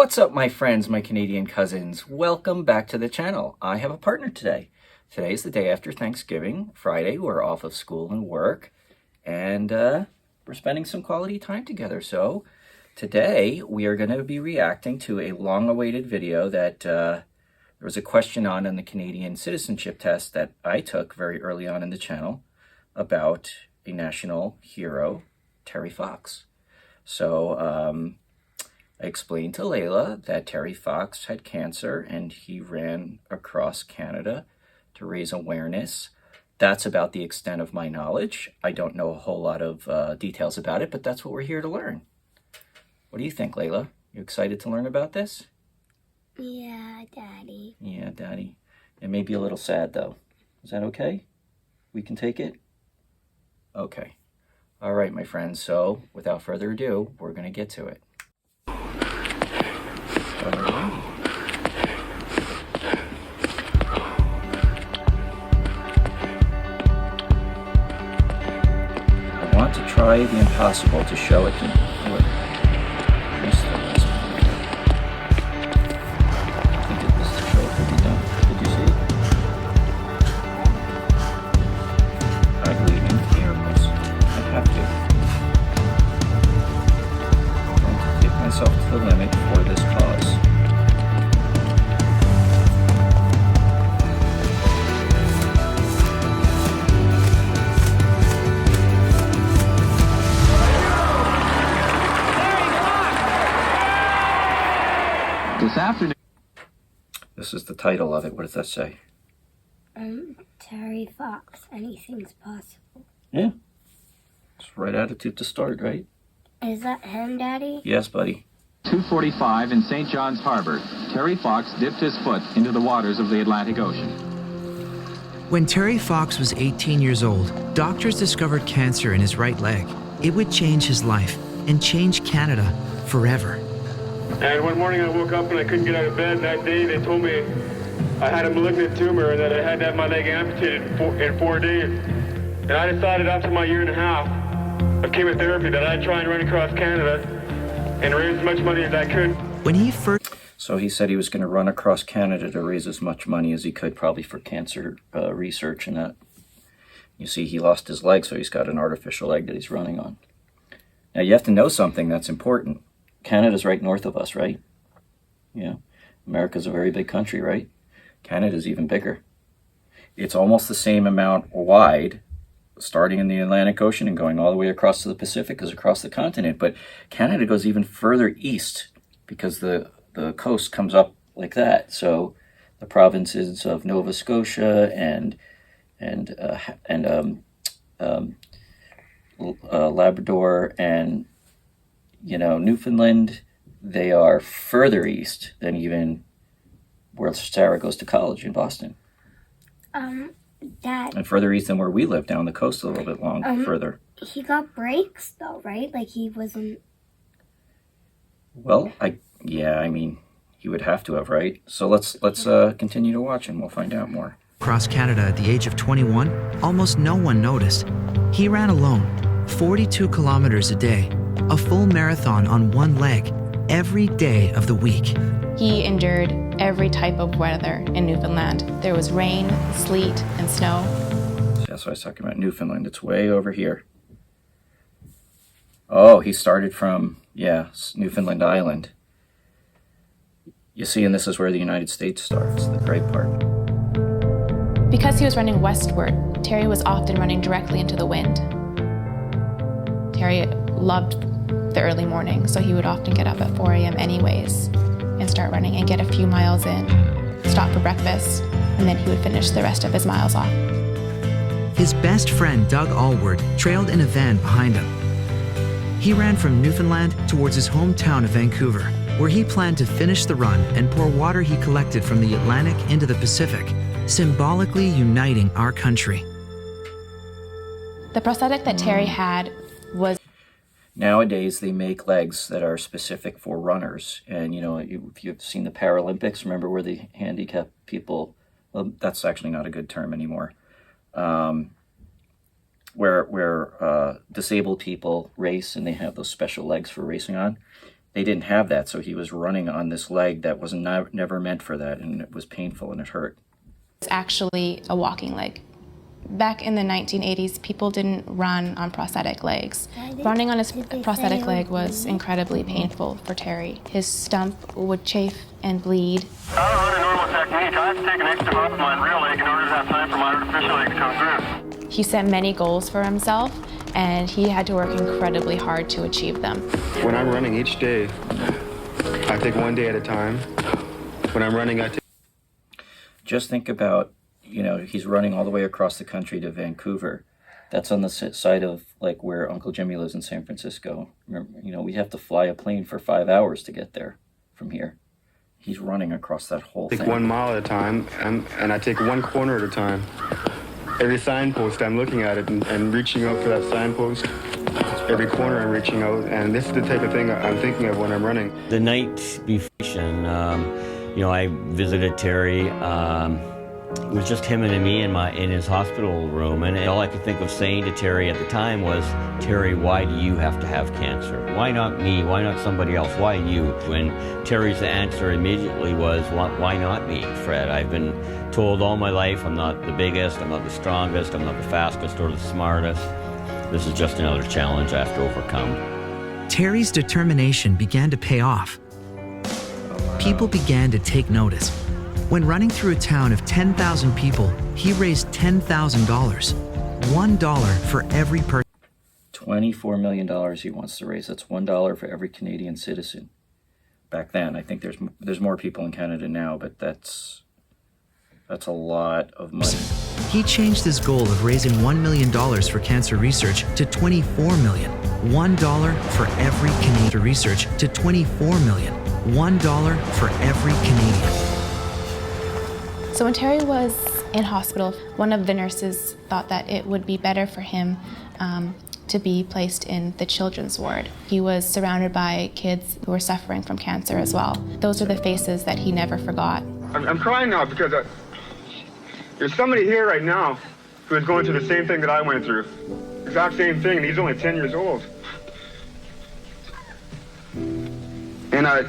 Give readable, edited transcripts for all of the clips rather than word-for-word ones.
What's up, my friends, my Canadian cousins? Welcome back to the channel. I have a partner today. Today is the day after Thanksgiving. Friday, we're off of school and work, and we're spending some quality time together. So today, we are going to be reacting to a long-awaited video that there was a question on in the Canadian citizenship test that I took very early on in the channel about a national hero, Terry Fox. So, I explained to Layla that Terry Fox had cancer and he ran across Canada to raise awareness. That's about the extent of my knowledge. I don't know a whole lot of details about it, but that's what we're here to learn. What do you think, Layla? You excited to learn about this? Yeah, Daddy. Yeah, Daddy. It may be a little sad, though. Is that okay? We can take it? Okay. All right, my friends. So, without further ado, we're going to get to it. I want to try the impossible to show it to me. Oh, wait. I did this to show it could be done. Did you see it? I believe in miracles. I have to. I'm going to take myself to the limit for this cause. This afternoon. This is the title of it. What does that say? Terry Fox, anything's possible. Yeah. It's the right attitude to start, right? Is that him, Daddy? Yes, buddy. 2:45 in St. John's Harbor, Terry Fox dipped his foot into the waters of the Atlantic Ocean. When Terry Fox was 18 years old, doctors discovered cancer in his right leg. It would change his life and change Canada forever. And one morning I woke up and I couldn't get out of bed. That day they told me I had a malignant tumor and that I had to have my leg amputated in 4 days. And I decided after my year and a half of chemotherapy that I'd try and run across Canada and raise as much money as I could. When he first So he said he was going to run across Canada to raise as much money as he could, probably for cancer research and that. You see, he lost his leg, so he's got an artificial leg that he's running on. Now, you have to know something that's important. Canada's right north of us, right? Yeah. America's a very big country, right? Canada's even bigger. It's almost the same amount wide, starting in the Atlantic Ocean and going all the way across to the Pacific as across the continent. But Canada goes even further east because the coast comes up like that. So the provinces of Nova Scotia and Labrador and Newfoundland, they are further east than even where Sarah goes to college in Boston. Dad. And further east than where we live, down the coast a little bit further. He got breaks, though, right? Like, he wasn't... Well, I mean, he would have to have, right? So let's continue to watch and we'll find out more. across Canada at the age of 21, almost no one noticed. He ran alone, 42 kilometers a day, a full marathon on one leg, every day of the week. He endured every type of weather in Newfoundland. There was rain, sleet, and snow. That's what I was talking about, Newfoundland. It's way over here. Oh, he started from, Newfoundland Island. You see, and this is where the United States starts, the great part. Because he was running westward, Terry was often running directly into the wind. Terry loved the early morning, so he would often get up at 4 a.m. anyways and start running and get a few miles in, stop for breakfast, and then he would finish the rest of his miles off. His best friend, Doug Allward, trailed in a van behind him. He ran from Newfoundland towards his hometown of Vancouver, where he planned to finish the run and pour water he collected from the Atlantic into the Pacific, symbolically uniting our country. The prosthetic that Terry had was... Nowadays, they make legs that are specific for runners. And, if you've seen the Paralympics, remember where the handicapped people, well, that's actually not a good term anymore, where disabled people race and they have those special legs for racing on. they didn't have that, so he was running on this leg that was never meant for that, and it was painful and it hurt. It's actually a walking leg. Back in the 1980s, people didn't run on prosthetic legs. Running on his prosthetic leg was incredibly painful for Terry. His stump would chafe and bleed. I don't run a normal technique. I have to take an extra off my real leg in order to have time for my artificial leg to come through. He set many goals for himself, and he had to work incredibly hard to achieve them. When I'm running each day, I take one day at a time. When I'm running, I take... Just think about, you know, he's running all the way across the country to Vancouver. That's on the side of, like, where Uncle Jimmy lives in San Francisco. Remember, you know, we have to fly a plane for 5 hours to get there from here. He's running across that whole thing. Take 1 mile at a time, and I take one corner at a time. Every signpost, I'm looking at it and reaching out for that signpost. Every corner, I'm reaching out, and this is the type of thing I'm thinking of when I'm running. The night before, you know, I visited Terry. It was just him and me in his hospital room, and all I could think of saying to Terry at the time was, Terry, why do you have to have cancer? Why not me? Why not somebody else? Why you? And Terry's answer immediately was, why not me, Fred? I've been told all my life I'm not the biggest, I'm not the strongest, I'm not the fastest or the smartest. This is just another challenge I have to overcome. Terry's determination began to pay off. People began to take notice. When running through a town of 10,000 people, he raised $10,000. $1 for every person. $24 million he wants to raise. That's $1 for every Canadian citizen. Back then, I think there's more people in Canada now, but that's a lot of money. He changed his goal of raising $1 million for cancer research to $24 million. $1 for every Canadian research to $24 million. $1 for every Canadian. So when Terry was in hospital, one of the nurses thought that it would be better for him to be placed in the children's ward. He was surrounded by kids who were suffering from cancer as well. Those are the faces that he never forgot. I'm crying now because there's somebody here right now who is going through the same thing that I went through. Exact same thing, and he's only 10 years old. And I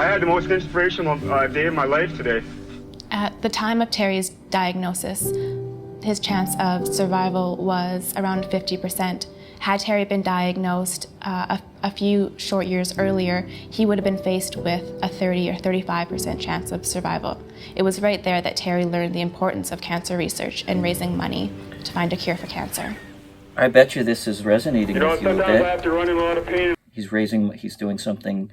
had the most inspirational day of my life today. At the time of Terry's diagnosis, his chance of survival was around 50%. Had Terry been diagnosed a few short years earlier, he would have been faced with a 30 or 35% chance of survival. It was right there that Terry learned the importance of cancer research and raising money to find a cure for cancer. I bet you this is resonating with you a sometimes bit. I have to run in a lot of pain. He's doing something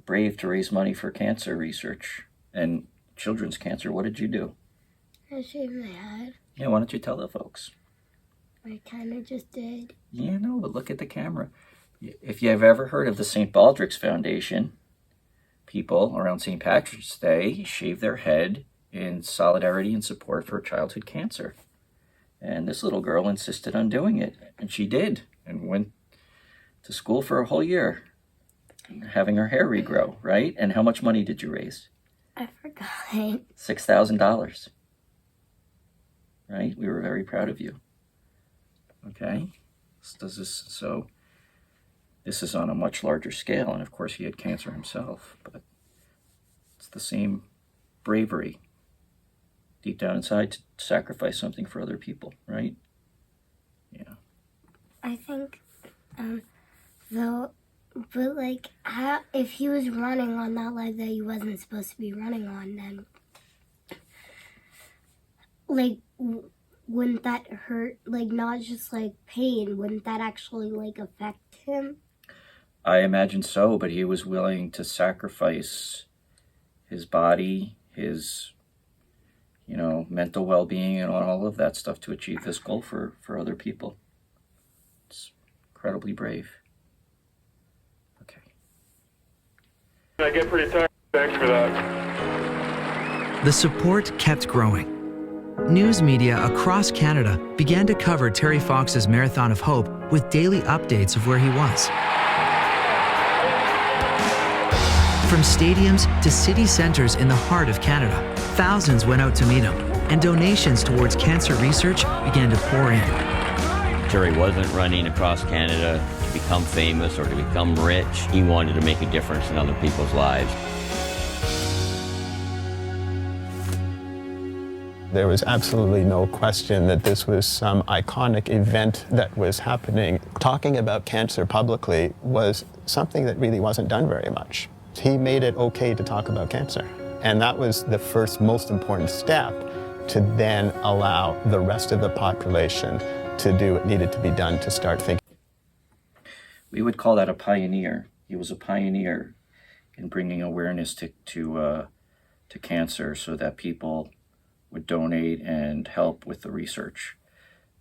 brave to raise money for cancer research and children's cancer. What did you do? I shaved my head. Yeah, why don't you tell the folks? I kind of just did. Yeah, no, but look at the camera. If you've ever heard of the St. Baldrick's Foundation, people around St. Patrick's Day shave their head in solidarity and support for childhood cancer. And this little girl insisted on doing it, and she did, and went to school for a whole year, having her hair regrow, right? And how much money did you raise? I forgot. $6,000. Right? We were very proud of you. Okay? So this is on a much larger scale, and of course he had cancer himself, but it's the same bravery deep down inside to sacrifice something for other people, right? Yeah. I think, but like, if he was running on that leg that he wasn't supposed to be running on, then, like, wouldn't that hurt, like, not just, like, pain, wouldn't that actually, like, affect him? I imagine so, but he was willing to sacrifice his body, his, mental well-being and all of that stuff to achieve this goal for other people. It's incredibly brave. Okay. I get pretty tired. Thanks for that. The support kept growing. News media across Canada began to cover Terry Fox's Marathon of Hope with daily updates of where he was. From stadiums to city centers in the heart of Canada, thousands went out to meet him, and donations towards cancer research began to pour in. Terry wasn't running across Canada to become famous or to become rich. He wanted to make a difference in other people's lives. There was absolutely no question that this was some iconic event that was happening. Talking about cancer publicly was something that really wasn't done very much. He made it okay to talk about cancer. And that was the first most important step to then allow the rest of the population to do what needed to be done to start thinking. We would call that a pioneer. He was a pioneer in bringing awareness to cancer so that people would donate and help with the research,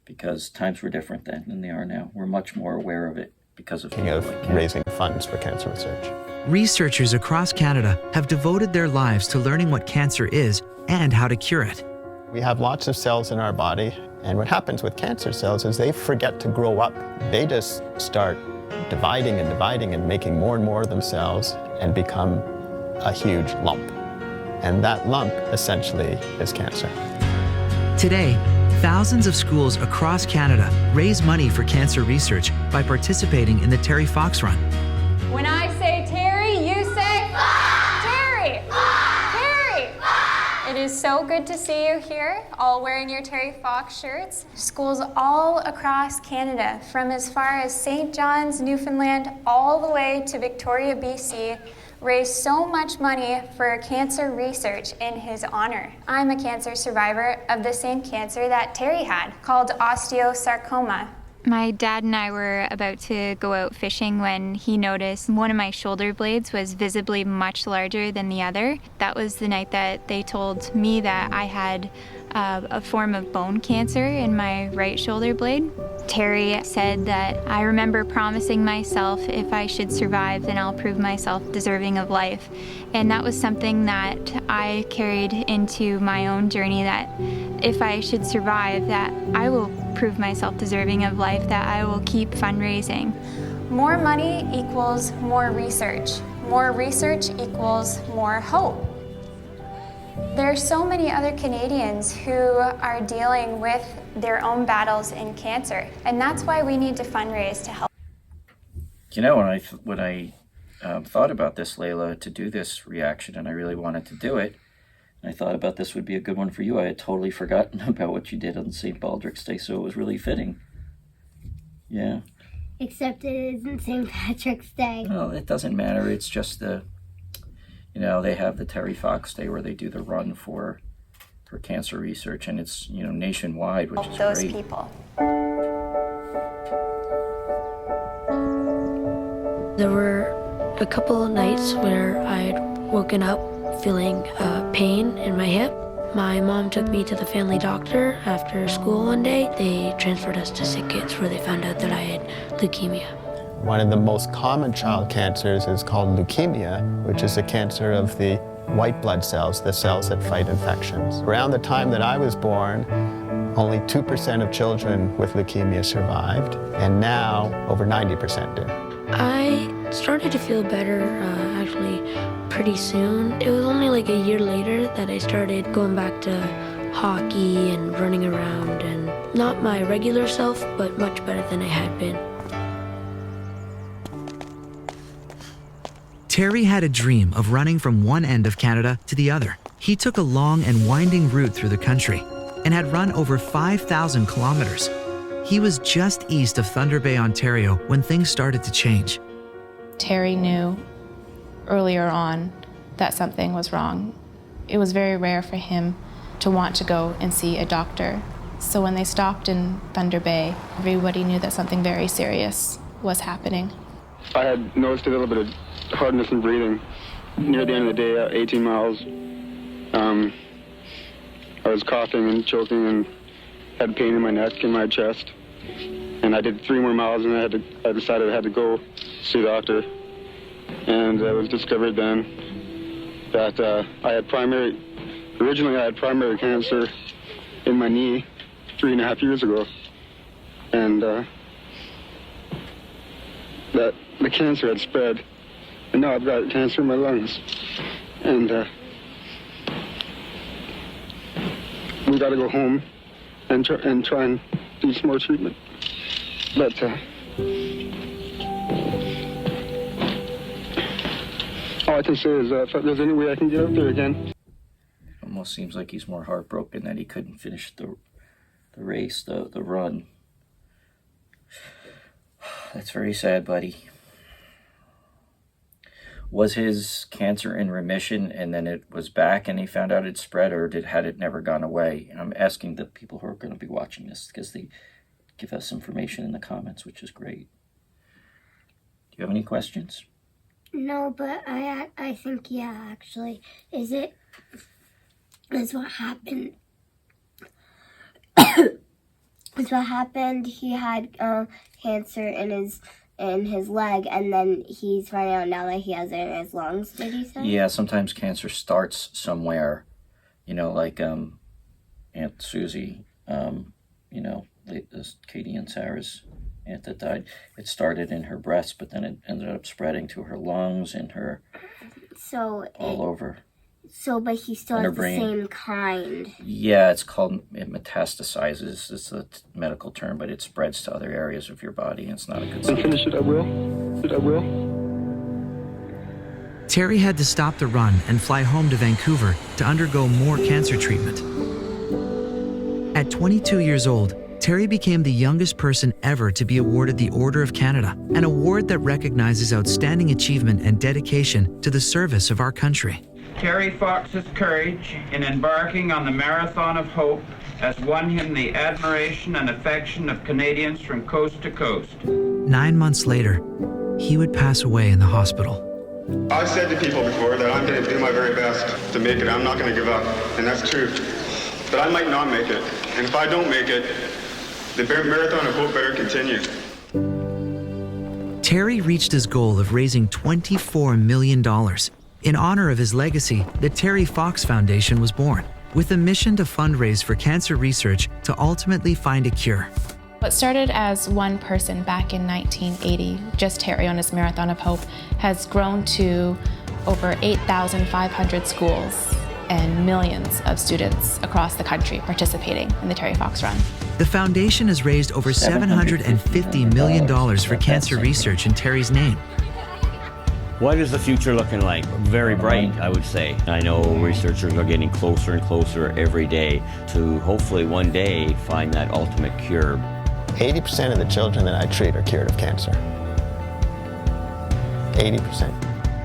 because times were different then than they are now. We're much more aware of it because of people like him. Raising funds for cancer research. Researchers across Canada have devoted their lives to learning what cancer is and how to cure it. We have lots of cells in our body, and what happens with cancer cells is they forget to grow up. They just start dividing and dividing and making more and more of themselves and become a huge lump. And that lump essentially is cancer. Today, thousands of schools across Canada raise money for cancer research by participating in the Terry Fox Run. When I say Terry, you say Terry! Terry! It is so good to see you here, all wearing your Terry Fox shirts. Schools all across Canada, from as far as St. John's, Newfoundland, all the way to Victoria, BC, raised so much money for cancer research in his honor. I'm a cancer survivor of the same cancer that Terry had, called osteosarcoma. My dad and I were about to go out fishing when he noticed one of my shoulder blades was visibly much larger than the other. That was the night that they told me that I had a form of bone cancer in my right shoulder blade. Terry said that I remember promising myself if I should survive, then I'll prove myself deserving of life. And that was something that I carried into my own journey, that if I should survive, that I will prove myself deserving of life, that I will keep fundraising. More money equals more research. More research equals more hope. There are so many other Canadians who are dealing with their own battles in cancer, and that's why we need to fundraise to help. You know, when I thought about this, Layla, to do this reaction, and I really wanted to do it, and I thought about this would be a good one for you. I had totally forgotten about what you did on St. Baldrick's Day, so it was really fitting. Yeah. Except it isn't St. Patrick's Day. Well, it doesn't matter. It's just they have the Terry Fox Day where they do the run for cancer research, and it's, nationwide, which is those great. people. There were a couple of nights where I'd woken up feeling pain in my hip. My mom took me to the family doctor after school one day. They transferred us to Sick Kids where they found out that I had leukemia. One of the most common child cancers is called leukemia, which is a cancer of the white blood cells, the cells that fight infections. Around the time that I was born, only 2% of children with leukemia survived, and now over 90% do. I started to feel better actually pretty soon. It was only like a year later that I started going back to hockey and running around, and not my regular self, but much better than I had been. Terry had a dream of running from one end of Canada to the other. He took a long and winding route through the country and had run over 5,000 kilometers. He was just east of Thunder Bay, Ontario, when things started to change. Terry knew earlier on that something was wrong. It was very rare for him to want to go and see a doctor. So when they stopped in Thunder Bay, everybody knew that something very serious was happening. I had noticed a little bit of hardness in breathing. Near the end of the day, 18 miles, I was coughing and choking and had pain in my neck and my chest. And I did 3 more miles, and I decided I had to go see a doctor. And it was discovered then that originally I had primary cancer in my knee 3.5 years ago. And that the cancer had spread, and now I've got cancer in my lungs. And we got to go home and try and do some more treatment. But I can say is if there's any way I can get out there again. Almost seems like he's more heartbroken that he couldn't finish the race, the run. That's very sad, buddy. Was his cancer in remission and then it was back and he found out it spread, or had it never gone away? I'm asking the people who are going to be watching this because they give us information in the comments, which is great. Do you have any questions? No, but I think, yeah, actually. Is what happened. Is what happened. He had cancer in his leg, and then he's finding out now that he has it in his lungs, did he say? Yeah, sometimes cancer starts somewhere. You know, like Aunt Susie, you know, Katie and Sarah's aunt that died. It started in her breast, but then it ended up spreading to her lungs and her all over. So, but he still has the same kind. Yeah, it metastasizes. It's a medical term, but it spreads to other areas of your body, and it's not a good sign. Finish it, I will. Terry had to stop the run and fly home to Vancouver to undergo more cancer treatment. At 22 years old, Terry became the youngest person ever to be awarded the Order of Canada, an award that recognizes outstanding achievement and dedication to the service of our country. Terry Fox's courage in embarking on the Marathon of Hope has won him the admiration and affection of Canadians from coast to coast. 9 months later, he would pass away in the hospital. I've said to people before that I'm going to do my very best to make it. I'm not going to give up, and that's true. But I might not make it, and if I don't make it, the Marathon of Hope better continue. Terry reached his goal of raising $24 million. In honor of his legacy, the Terry Fox Foundation was born, with a mission to fundraise for cancer research to ultimately find a cure. What started as one person back in 1980, just Terry on his Marathon of Hope, has grown to over 8,500 schools and millions of students across the country participating in the Terry Fox Run. The foundation has raised over $750 million for cancer research in Terry's name. What is the future looking like? Very bright, I would say. I know researchers are getting closer and closer every day to hopefully one day find that ultimate cure. 80% of the children that I treat are cured of cancer. 80%.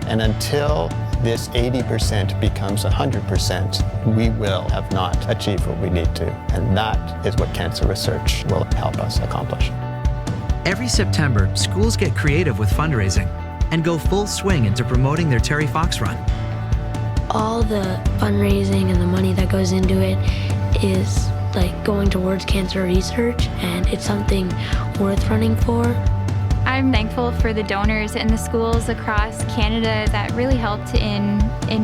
And until this 80% becomes 100%, we will have not achieved what we need to. And that is what cancer research will help us accomplish. Every September, schools get creative with fundraising and go full swing into promoting their Terry Fox Run. All the fundraising and the money that goes into it is like going towards cancer research, and it's something worth running for. I'm thankful for the donors and the schools across Canada that really helped in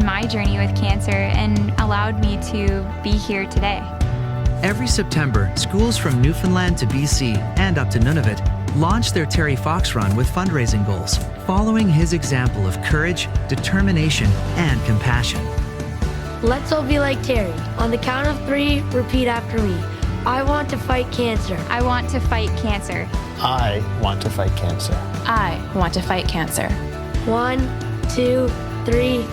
my journey with cancer and allowed me to be here today. Every September, schools from Newfoundland to BC and up to Nunavut launch their Terry Fox Run with fundraising goals, following his example of courage, determination, and compassion. Let's all be like Terry. On the count of 3, repeat after me. I want to fight cancer. I want to fight cancer. I want to fight cancer. I want to fight cancer. 1, 2, 3.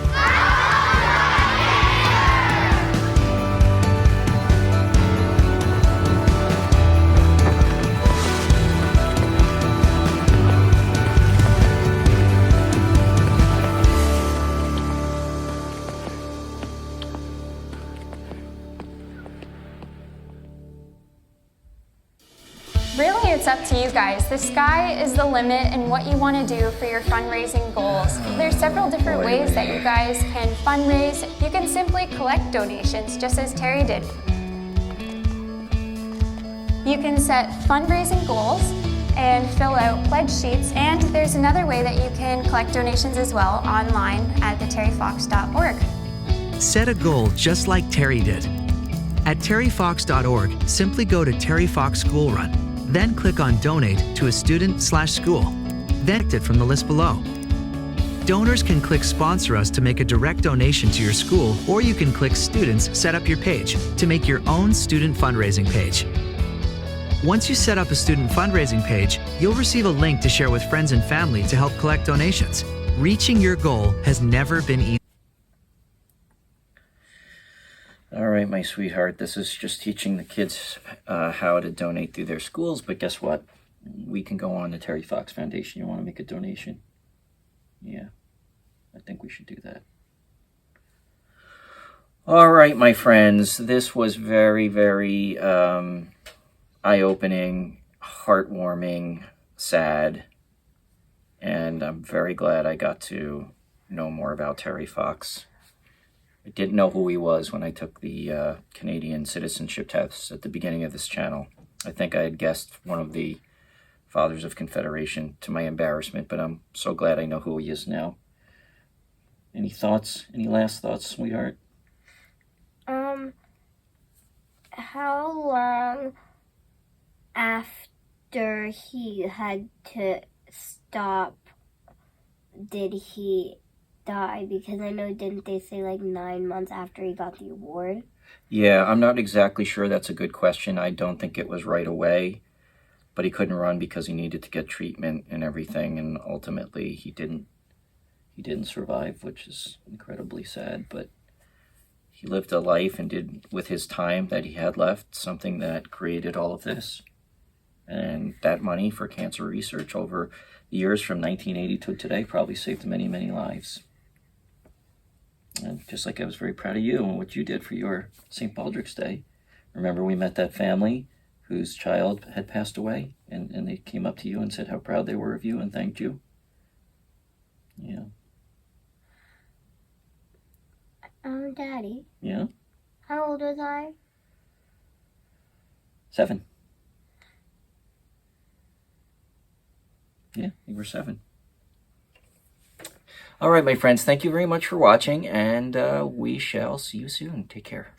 Really, it's up to you guys. The sky is the limit in what you want to do for your fundraising goals. There's several different ways that you guys can fundraise. You can simply collect donations, just as Terry did. You can set fundraising goals and fill out pledge sheets. And there's another way that you can collect donations as well online at theterryfox.org. Set a goal just like Terry did. At terryfox.org, simply go to Terry Fox School Run. Then click on Donate to a student/school. Then select it from the list below. Donors can click Sponsor Us to make a direct donation to your school, or you can click Students Set Up Your Page to make your own student fundraising page. Once you set up a student fundraising page, you'll receive a link to share with friends and family to help collect donations. Reaching your goal has never been easy. All right, my sweetheart, this is just teaching the kids how to donate through their schools, but guess what? We can go on the Terry Fox Foundation. You want to make a donation? Yeah, I think we should do that. All right, my friends, this was very, very eye-opening, heartwarming, sad, and I'm very glad I got to know more about Terry Fox. I didn't know who he was when I took the Canadian citizenship test at the beginning of this channel. I think I had guessed one of the Fathers of Confederation to my embarrassment, but I'm so glad I know who he is now. Any thoughts? Any last thoughts, sweetheart? How long after he had to stop did he die? Because I know, didn't they say like 9 months after he got the award? Yeah, I'm not exactly sure. That's a good question. I don't think it was right away, but he couldn't run because he needed to get treatment and everything, and ultimately he didn't survive, which is incredibly sad, but he lived a life and did with his time that he had left something that created all of this. And that money for cancer research over the years from 1980 to today probably saved many, many lives. And just like I was very proud of you and what you did for your St. Baldrick's Day. Remember we met that family whose child had passed away, and they came up to you and said how proud they were of you and thanked you? Yeah. Daddy. Yeah? How old was I? 7. Yeah, you were 7. All right, my friends, thank you very much for watching, and we shall see you soon. Take care.